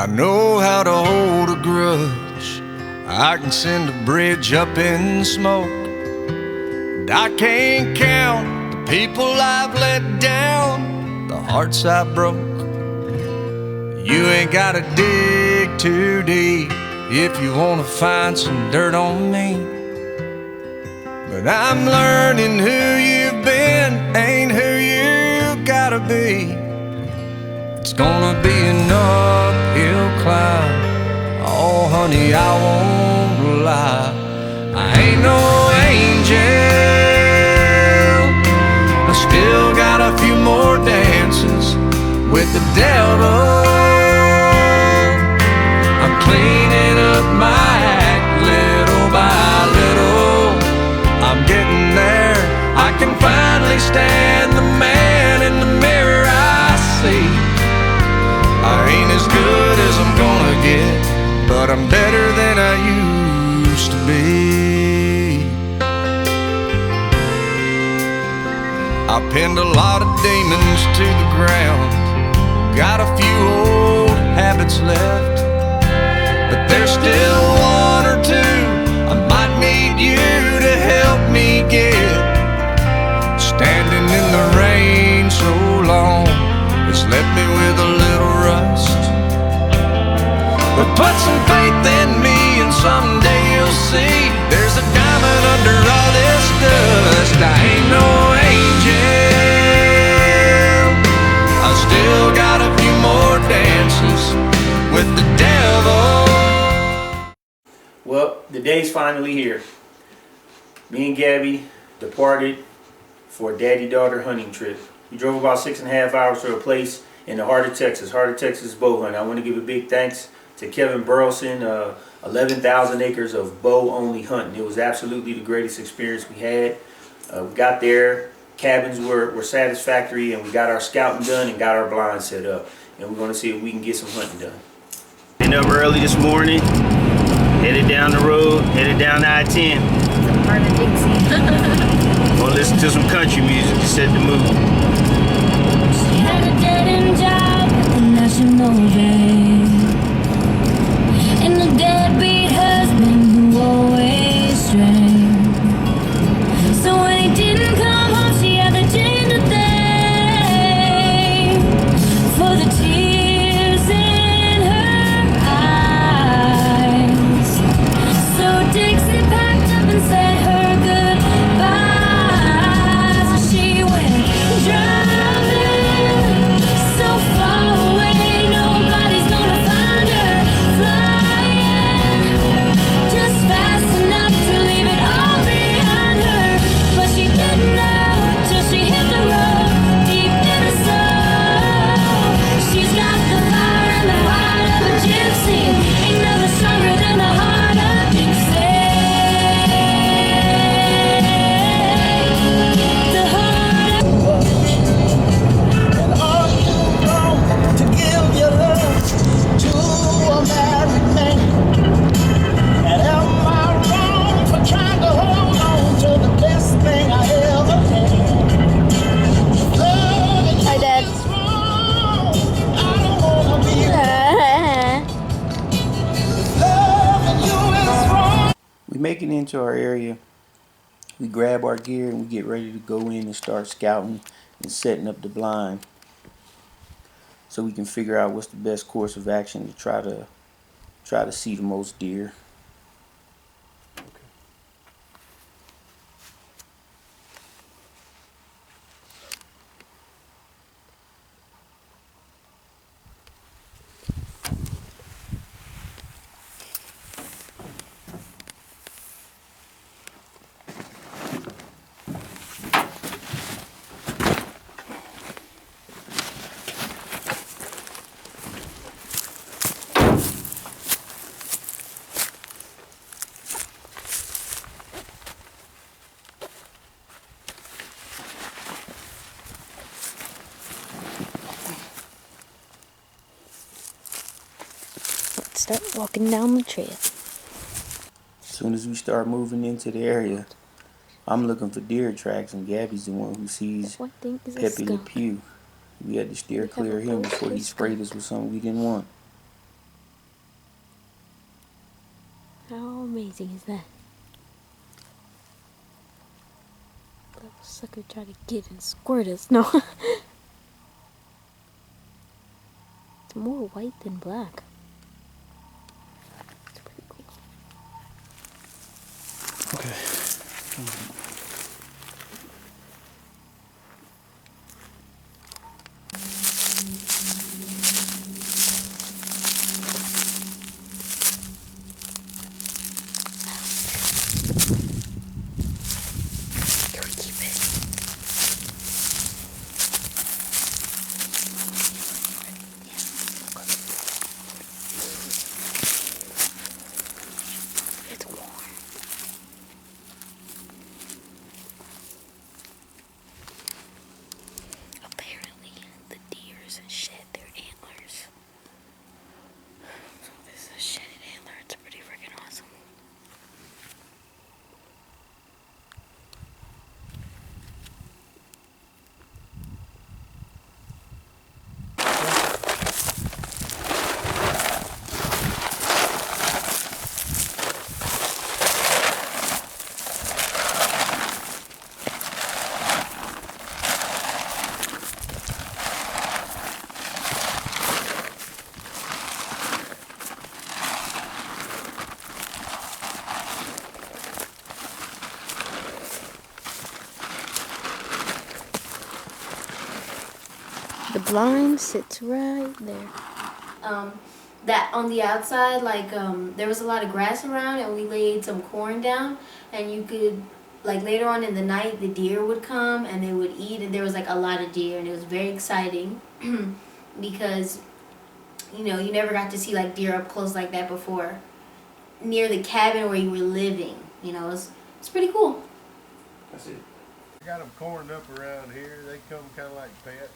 I know how to hold a grudge. I can send a bridge up in smoke. And I can't count the people I've let down, the hearts I broke. You ain't gotta dig too deep if you wanna find some dirt on me. But I'm learning who you've been ain't who you gotta be. It's gonna be an uphill climb. Oh honey, I won't lie, I ain't no angel. I still got a few more dances with the devil. I'm cleaning up my act little by little. I'm getting there. I can finally stand the man in the mirror I see. I ain't as good as I'm gonna get, but I'm better than I used to be. I pinned a lot of demons to the ground. Got a few old habits left, but there's still one or two I might need you to help me get. Standing in the rain so long, it's left me with a little rust. But put some faith in me and someday you'll see there's a diamond under all this dust. I ain't no angel. I still got a few more dances with the devil. Well, the day's finally here. Me and Gabby departed for a daddy-daughter hunting trip. We drove about 6.5 hours to a place in the heart of Texas, Heart of Texas Bowhunting. I want to give a big thanks to Kevin Burleson, 11,000 acres of bow-only hunting. It was absolutely the greatest experience we had. We got there, cabins were satisfactory, and we got our scouting done and got our blinds set up. And we're going to see if we can get some hunting done. Getting up early this morning, headed down the road, headed down I-10. Heart of Texas. Gonna listen to some country music to set the mood. She had a dead-end job at the National Bank, and a deadbeat husband who always drank. So when he didn't come home, she had the gin to thank for the tears in her eyes. So Dixie packed up and said her goodbye. So she went driving so far away, nobody's gonna find her. Flying just fast enough to leave it all behind her. But she didn't know till she hit the road deep in her soul. She's got the fire and the heart of a gypsy. Ain't nothing stronger than the heart of Dixie. The heart of And are you wrong to give your love to a married man? And am I wrong for trying to hold on to the best thing I ever had? Loving Hi, you Dad. is wrong. I don't wanna be loving you is wrong. We make it into our area, we grab our gear, and we get ready to go in and start scouting and setting up the blind so we can figure out what's the best course of action to try to see the most deer. Start walking down the trail. As soon as we start moving into the area, I'm looking for deer tracks, and Gabby's the one who sees What thing is a Pepe Le skunk? Pew. We had to steer clear of him before he sprayed us with something we didn't want. How amazing is that? That sucker tried to get and squirt us. No. It's more white than black. It's pretty cool. Okay. Can we keep it? It's warm. Apparently, the deers shed their antlers. So this is a shedded antler. It's pretty freaking awesome. The blind sits right there. That on the outside, like there was a lot of grass around, and we laid some corn down, and you could, like, later on in the night, the deer would come and they would eat, and there was like a lot of deer, and it was very exciting because you never got to see like deer up close like that before near the cabin where you were living. It's pretty cool. That's it. I got them corned up around here. They come kind of like pets.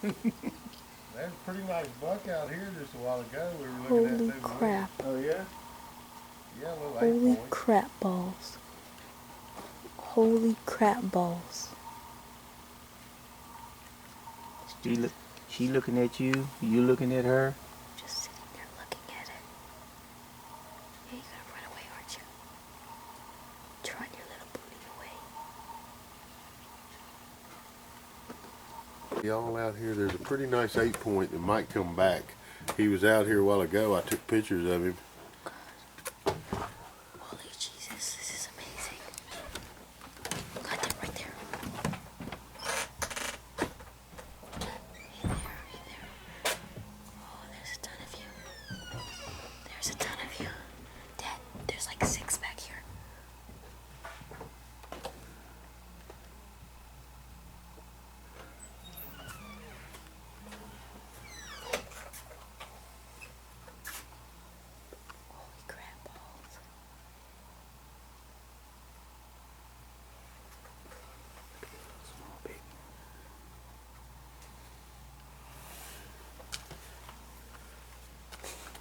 There's a pretty nice buck out here just a while ago. We were looking Holy at through the crap. Oh yeah? Yeah, a little Holy 8 point. crap balls. Holy crap balls. She looking at you. You looking at her. Just sitting there looking at it. Yeah, you're gonna run away, aren't you? Trot your little booty away. Y'all out here, there's a pretty nice 8 point that might come back. He was out here a while ago. I took pictures of him. Holy Jesus, this is amazing. Got them right there. Hey there. Oh, there's a ton of you. There's a ton of you. Dad, there's like 6 back here. Holy crap balls.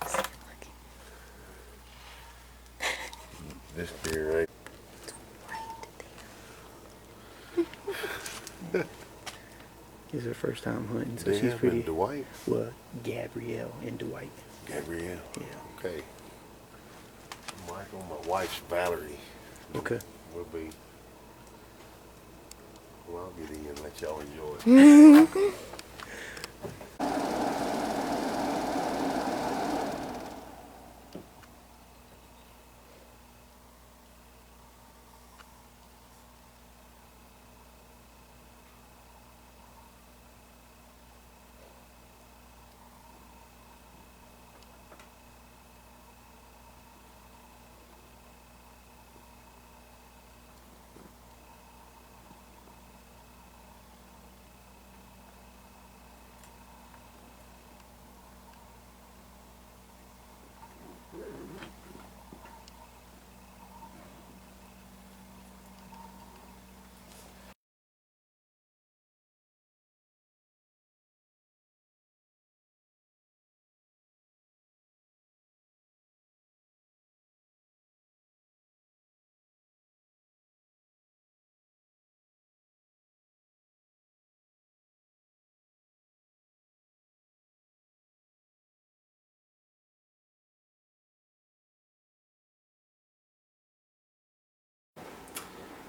See him looking. This deer ain't. Right there. It's her first time hunting, so she's Damn, pretty. and Dwight. Well, Gabrielle and Dwight. Gabrielle. Yeah. Okay. Michael, my wife's Valerie. Okay. We'll be. Well, I'll get in and let y'all enjoy it.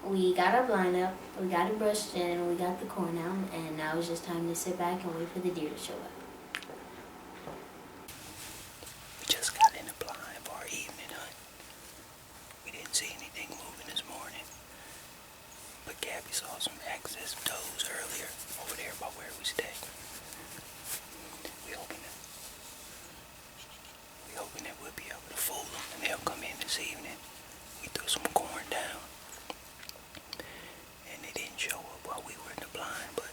we got our blind up, we got it brushed in, we got the corn out, and now it's just time to sit back and wait for the deer to show up. We just got in the blind for our evening hunt. We didn't see anything moving this morning, but Gabby saw some access does earlier over there by where we stay. We hoping that we'll be able to fool them and they'll come in this evening. We threw some corn down, and they didn't show up while we were in the blind, but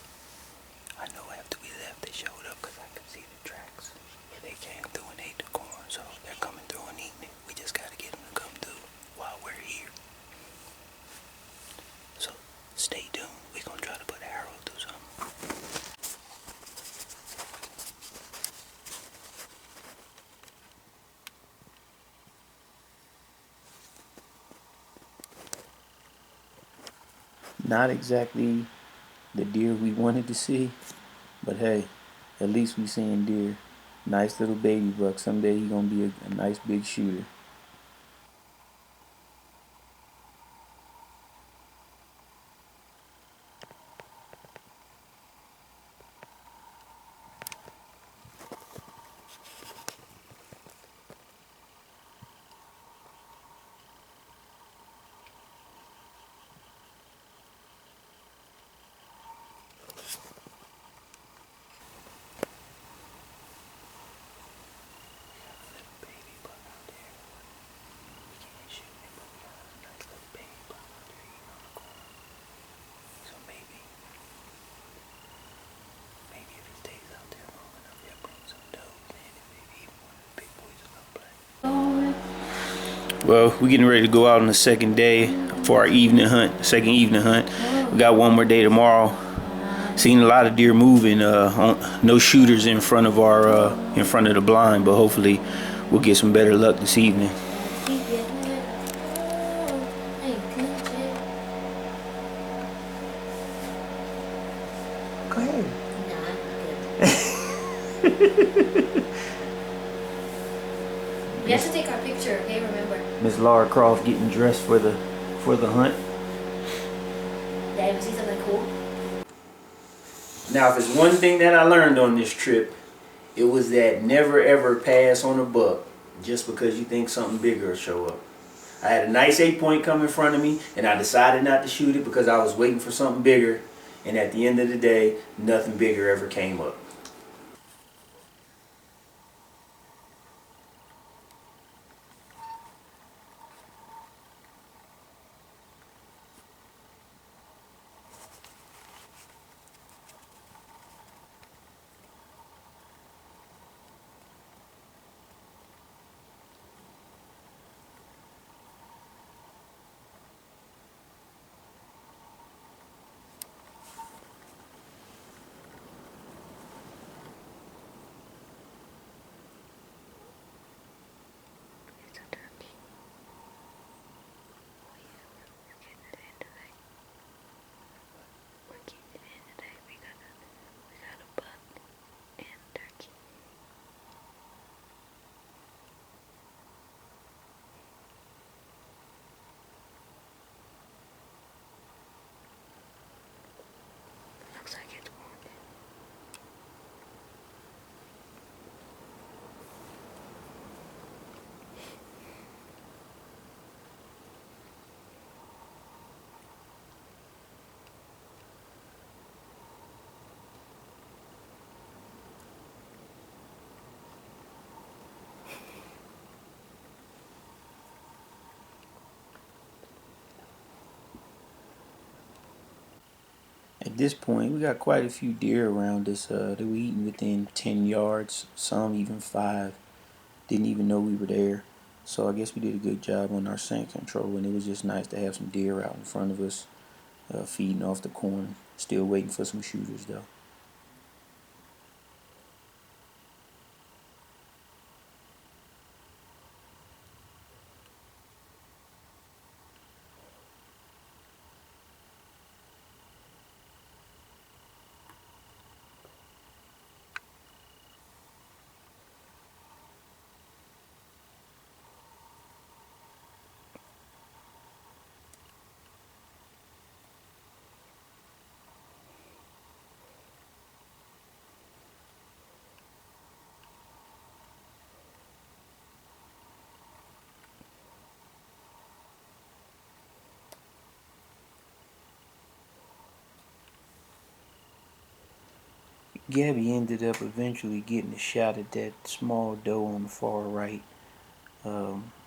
I know after we left they showed up because I could see the tracks where they came through and ate the corn, so they're coming through and eating it. We just gotta get them to come through while we're here. So stay tuned. We're gonna try to put an arrow through something. Not exactly the deer we wanted to see, but hey, at least we seeing deer. Nice little baby buck. Someday he gonna be a nice big shooter. Well, we're getting ready to go out on the second day for our evening hunt, second evening hunt. We got one more day tomorrow. Seen a lot of deer moving. No shooters in front of the blind, but hopefully we'll get some better luck this evening. Go ahead. We have to take our picture, okay? Remember. Miss Lara Croft getting dressed for the hunt. Daddy, we see something cool? Now, if it's one thing that I learned on this trip, it was that never ever pass on a buck just because you think something bigger will show up. I had a nice 8-point come in front of me, and I decided not to shoot it because I was waiting for something bigger. And at the end of the day, nothing bigger ever came up. It's a turkey. Oh yeah, we're getting it in today. We're getting it in today. We got a buck and turkey. Looks like it's wounded. At this point, we got quite a few deer around us that we eating within 10 yards, some even 5. Didn't even know we were there. So I guess we did a good job on our scent control, and it was just nice to have some deer out in front of us, feeding off the corn. Still waiting for some shooters though. Gabby ended up eventually getting a shot at that small doe on the far right.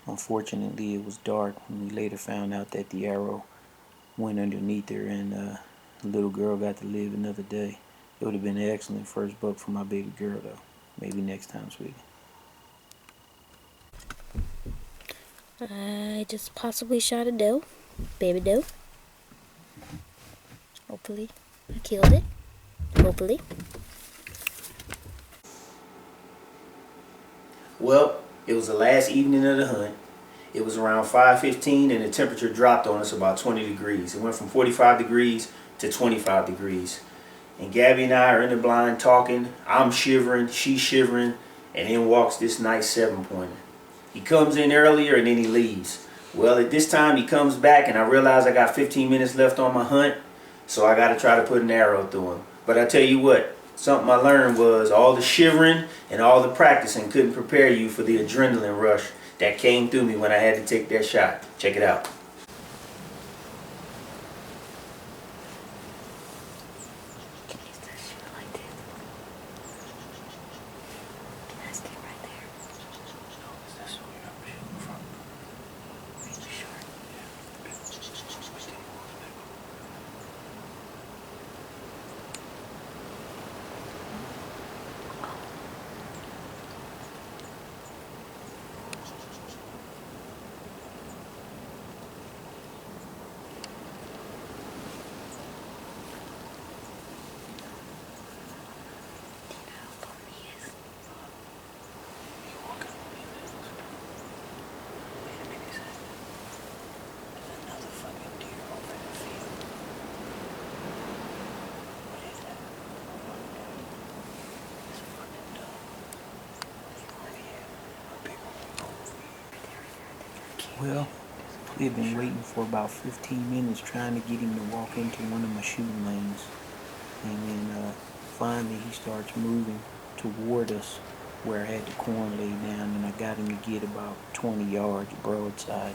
Unfortunately, it was dark, and we later found out that the arrow went underneath her, and the little girl got to live another day. It would have been an excellent first buck for my baby girl, though. Maybe next time, sweetie. I just possibly shot a doe, baby doe. Hopefully, I killed it. Hopefully. Well, it was the last evening of the hunt. It was around 5:15 and the temperature dropped on us about 20 degrees. It went from 45 degrees to 25 degrees. And Gabby and I are in the blind talking. I'm shivering, she's shivering, and in walks this nice 7-pointer. He comes in earlier and then he leaves. Well, at this time he comes back and I realize I got 15 minutes left on my hunt, so I got to try to put an arrow through him. But I tell you what, something I learned was all the shivering and all the practicing couldn't prepare you for the adrenaline rush that came through me when I had to take that shot. Check it out. Can you start shooting like this? Can I stay right there? No, is that where I'm shooting from? Are you sure? Well, we've been waiting for about 15 minutes trying to get him to walk into one of my shooting lanes. And then finally he starts moving toward us where I had the corn laid down, and I got him to get about 20 yards broadside.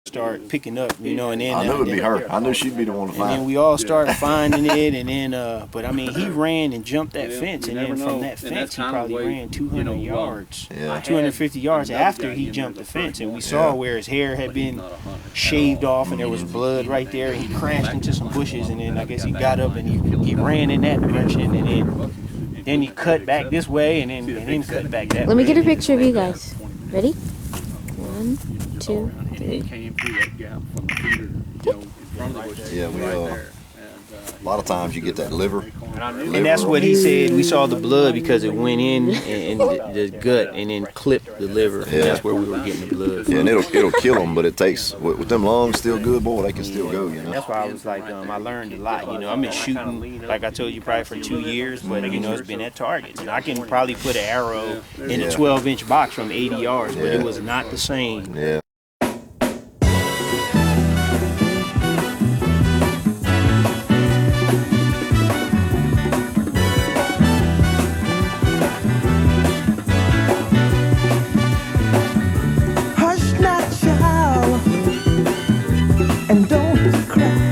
Start picking up, you know, and then I knew it'd be her. I knew she'd be the one to and find then it. we all started finding it, and then but I mean, he ran and jumped that fence, and then from that fence he probably ran 200 yards, 250 yards after he jumped the fence, and we saw where his hair had been shaved off and there was blood right there, and he crashed into some bushes, and then I guess he got up and he ran in that direction, and then he cut back this way, and then cut back that way. Let me get a picture of you guys. Ready? 1, 2, 3. Came through that gap from the feeder, you know, in front of the bushes. Yeah, we right there. a lot of times you get that liver. And that's what he said. We saw the blood because it went in the gut and then clipped the liver. And that's where we were getting the blood from. Yeah, and it'll kill them, but it takes, with them lungs still good, boy, they can still go, you know. That's why I was like, I learned a lot. You know, I've been shooting, like I told you, probably for 2 years, but, you know, it's been at targets. And I can probably put an arrow in a 12-inch box from 80 yards, but it was not the same. Yeah.